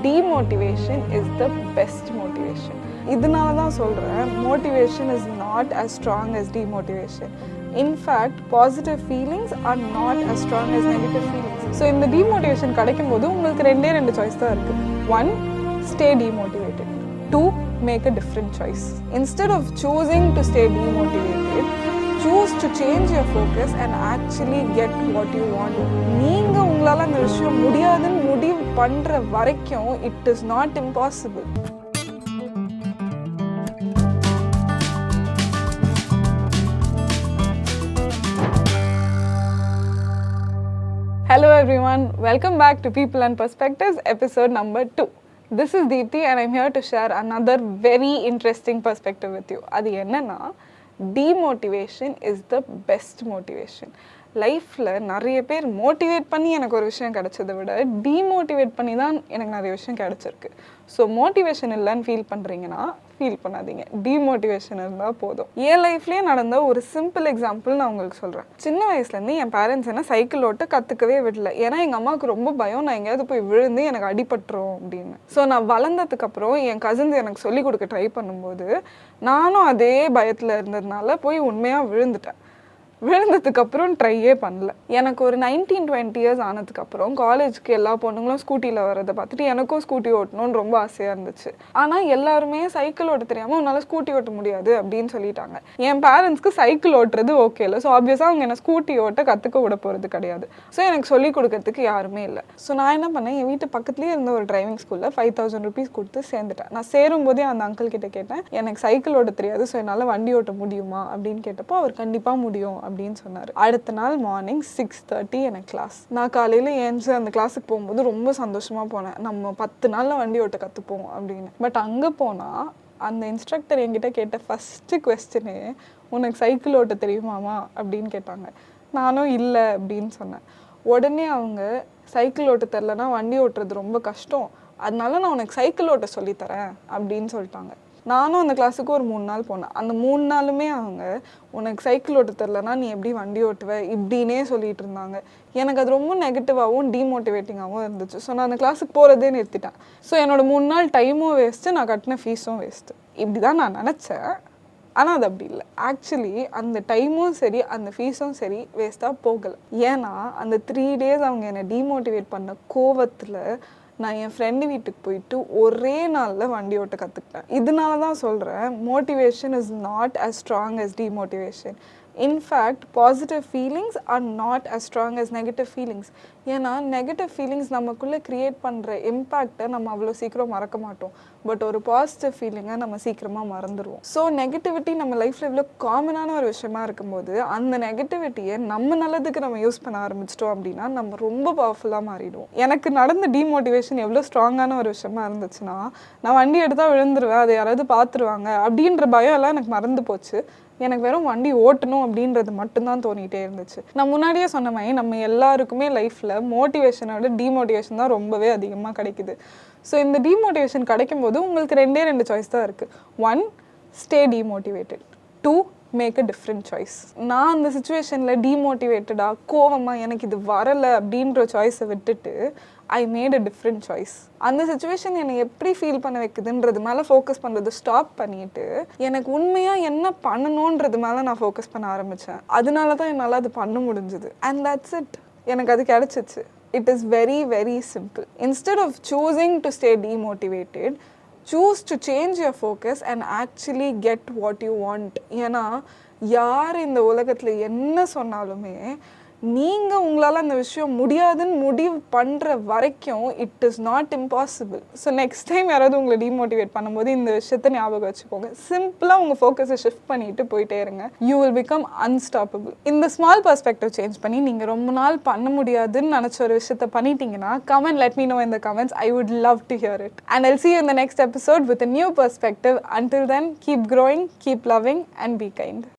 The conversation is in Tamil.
demotivation is the best motivation. இதனால தான் சொல்கிறேன், motivation is not as strong as demotivation. In fact, positive feelings are not as strong as negative feelings. So இந்த demotivation கிடைக்கும்போது உங்களுக்கு ரெண்டு சாய்ஸ் தான் இருக்குது. 1, stay demotivated. 2, make a different choice. Instead of choosing to stay demotivated, choose to change your focus and actually get what you want. நீங்கள் உங்களால் அந்த விஷயம் முடியாதுன்னு முடிவு பண்ணுற வரைக்கும் it is not impossible. Hello everyone, welcome back to People and Perspectives, episode number 2. This is Deepthi and I'm here to share another very interesting perspective with you. அது என்னன்னா, demotivation is the best motivation. லைஃப்பில் நிறைய பேர் மோட்டிவேட் பண்ணி எனக்கு ஒரு விஷயம் கிடச்சதை விட டீமோட்டிவேட் பண்ணி தான் எனக்கு நிறைய விஷயம் கிடச்சிருக்கு. ஸோ மோட்டிவேஷன் இல்லைன்னு ஃபீல் பண்ணுறீங்கன்னா ஃபீல் பண்ணாதீங்க, டீமோட்டிவேஷன் இருந்தால் போதும். என் லைஃப்லேயே நடந்த ஒரு சிம்பிள் எக்ஸாம்பிள் நான் உங்களுக்கு சொல்கிறேன். சின்ன வயசுலேருந்து என் பேரண்ட்ஸ் என்ன சைக்கிள் ஓட்ட கற்றுக்கவே விடல. ஏன்னா எங்கள் அம்மாவுக்கு ரொம்ப பயம் நான் எங்கேயாவது போய் விழுந்து எனக்கு அடிபட்டுரும் அப்படின்னு. ஸோ நான் வளர்ந்ததுக்கப்புறம் என் கசின்ஸ் எனக்கு சொல்லிக் கொடுக்க ட்ரை பண்ணும்போது நானும் அதே பயத்தில் இருந்ததுனால போய் உண்மையாக விழுந்துட்டேன். விழுந்ததுக்கப்புறம் ட்ரையே பண்ணல. எனக்கு ஒரு 19-20 இயர்ஸ் ஆனதுக்கப்புறம் காலேஜுக்கு எல்லா பொண்ணுங்களும் ஸ்கூட்டியில் வரதை பார்த்துட்டு எனக்கும் ஸ்கூட்டி ஓட்டணும்னு ரொம்ப ஆசையாக இருந்துச்சு. ஆனால் எல்லாருமே சைக்கிள் ஓட்ட தெரியாமல் உன்னால் ஸ்கூட்டி ஓட்ட முடியாது அப்படின்னு சொல்லிட்டாங்க. என் பேரண்ட்ஸ்க்கு சைக்கிள் ஓட்டுறது ஓகே இல்லை. ஸோ ஆப்வியஸாக அவங்க என்னை ஸ்கூட்டி ஓட்ட கற்றுக்க விட போகிறது கிடையாது. ஸோ எனக்கு சொல்லிக் கொடுக்கறதுக்கு யாருமே இல்லை. ஸோ நான் என்ன பண்ணேன், என் வீட்டு பக்கத்துலேயே இருந்த ஒரு டிரைவிங் ஸ்கூலில் 5000 rupees கொடுத்து சேர்ந்துட்டேன். நான் சேரும்போதே அந்த அங்கிள் கிட்ட கேட்டேன், எனக்கு சைக்கிள் ஓட்ட தெரியாது, ஸோ என்னால் வண்டி ஓட்ட முடியுமா அப்படின்னு கேட்டப்போ அவர் கண்டிப்பாக முடியும் அப்படின்னு சொன்னார். அடுத்த நாள் மார்னிங் 6:30 எனக்கு கிளாஸ். நான் காலையில் ஏஞ்சி அந்த கிளாஸுக்கு போகும்போது ரொம்ப சந்தோஷமாக போனேன், நம்ம 10 நாளில் வண்டி ஓட்ட கற்றுப்போம் அப்படின்னு. பட் அங்கே போனால் அந்த இன்ஸ்ட்ரக்டர் என்கிட்ட கேட்ட ஃபஸ்ட்டு கொஸ்டினே, உனக்கு சைக்கிள் ஓட்ட தெரியுமாமா அப்படின்னு கேட்டாங்க. நானும் இல்லை அப்படின்னு சொன்னேன். உடனே அவங்க, சைக்கிள் ஓட்ட தெரிலனா வண்டி ஓட்டுறது ரொம்ப கஷ்டம், அதனால நான் உனக்கு சைக்கிள் ஓட்ட சொல்லித்தரேன் அப்படின்னு சொல்லிட்டாங்க. நானும் அந்த கிளாஸுக்கு ஒரு 3 நாள் போனேன். அந்த 3 நாளுமே அவங்க, உனக்கு சைக்கிள் ஓட்ட தெரிலனா நீ எப்படி வண்டி ஓட்டுவ இப்படின்னே சொல்லிட்டு இருந்தாங்க. எனக்கு அது ரொம்ப நெகட்டிவாகவும் டீமோட்டிவேட்டிங்காகவும் இருந்துச்சு. ஸோ நான் அந்த கிளாஸுக்கு போகிறதே நிறுத்திட்டேன். ஸோ என்னோட 3 நாள் டைமும் வேஸ்ட்டு, நான் கட்டின ஃபீஸும் வேஸ்ட்டு. இப்படி தான் நான் நினச்சேன். ஆனால் அது அப்படி இல்லை. ஆக்சுவலி அந்த டைமும் சரி அந்த ஃபீஸும் சரி வேஸ்ட்டாக போகலை. ஏன்னா அந்த 3 days அவங்க என்னை டீமோட்டிவேட் பண்ண கோவத்தில் நான் என் ஃப்ரெண்டு வீட்டுக்கு போயிட்டு ஒரே நாளில் வண்டி ஓட்ட கற்றுக்கிட்டேன். இதனால தான் சொல்கிறேன், motivation is not as strong as demotivation. In fact, positive feelings are not as strong as negative feelings. ஏன்னா நெகட்டிவ் ஃபீலிங்ஸ் நமக்குள்ளே க்ரியேட் பண்ணுற இம்பேக்டை நம்ம அவ்வளோ சீக்கிரம் மறக்க மாட்டோம். பட் ஒரு பாசிட்டிவ் ஃபீலிங்கை நம்ம சீக்கிரமாக மறந்துடுவோம். ஸோ நெகட்டிவிட்டி நம்ம லைஃப்பில் இவ்வளோ காமனான ஒரு விஷயமா இருக்கும்போது அந்த நெகட்டிவிட்டியை நம்ம நல்லதுக்கு நம்ம யூஸ் பண்ண ஆரம்பிச்சிட்டோம் அப்படின்னா நம்ம ரொம்ப பவர்ஃபுல்லாக மாறிடுவோம். எனக்கு நடந்த டீமோட்டிவேஷன் எவ்வளோ ஸ்ட்ராங்கான ஒரு விஷயமா இருந்துச்சுன்னா, நான் வண்டி எடுத்தால் விழுந்துருவேன், அதை யாராவது பார்த்துருவாங்க அப்படின்ற பயம் எல்லாம் எனக்கு மறந்து போச்சு. எனக்கு வெறும் வண்டி ஓட்டணும் அப்படின்றது மட்டும்தான் தோணிகிட்டே இருந்துச்சு. நான் முன்னாடியே சொன்ன மாதிரி நம்ம எல்லாருக்குமே லைஃப்பில் மோட்டிவேஷனோட டீமோட்டிவேஷன் தான் ரொம்பவே அதிகமாக கிடைக்குது. ஸோ இந்த டீமோட்டிவேஷன் கிடைக்கும்போது உங்களுக்கு ரெண்டு சாய்ஸ் தான் இருக்குது. 1, stay demotivated. 2, make a different choice. நான் அந்த சுச்சுவேஷனில் டீமோட்டிவேட்டடாக கோவமாக எனக்கு இது வரலை அப்படின்ற சாய்ஸை விட்டுட்டு I made a different choice. அந்த சுச்சுவேஷன் என்னை எப்படி ஃபீல் பண்ண வைக்குதுன்றது மேலே ஃபோக்கஸ் பண்ணுறது ஸ்டாப் பண்ணிவிட்டு எனக்கு உண்மையாக என்ன பண்ணணுன்றது மேலே நான் ஃபோக்கஸ் பண்ண ஆரம்பித்தேன். அதனால தான் என்னால் அது பண்ண முடிஞ்சுது. And that's it. எனக்கு அது கிடச்சிச்சு. It is very very simple. Instead of choosing to stay demotivated, choose to change your focus and actually get what you want. ஏன்னா யார் இந்த உலகத்தில் என்ன சொன்னாலுமே நீங்கள் உங்களால் அந்த விஷயம் முடியாதுன்னு முடிவு பண்ணுற வரைக்கும் it is not impossible. So next time யாராவது உங்களை டீமோட்டிவேட் பண்ணும்போது இந்த விஷயத்தை ஞாபகம் வச்சுக்கோங்க. சிம்பிளாக உங்கள் ஃபோக்கஸை ஷிஃப்ட் பண்ணிட்டு போயிட்டே இருங்க. You will become unstoppable. இந்த ஸ்மால் பர்ஸ்பெக்டிவ் சேஞ்ச் பண்ணி நீங்கள் ரொம்ப நாள் பண்ண முடியாதுன்னு நினச்ச ஒரு விஷயத்தை பண்ணிட்டீங்கன்னா comment let me know in the comments. I would love to hear it. And I'll see you in the next episode with a new perspective. Until then, keep growing, keep loving and be kind.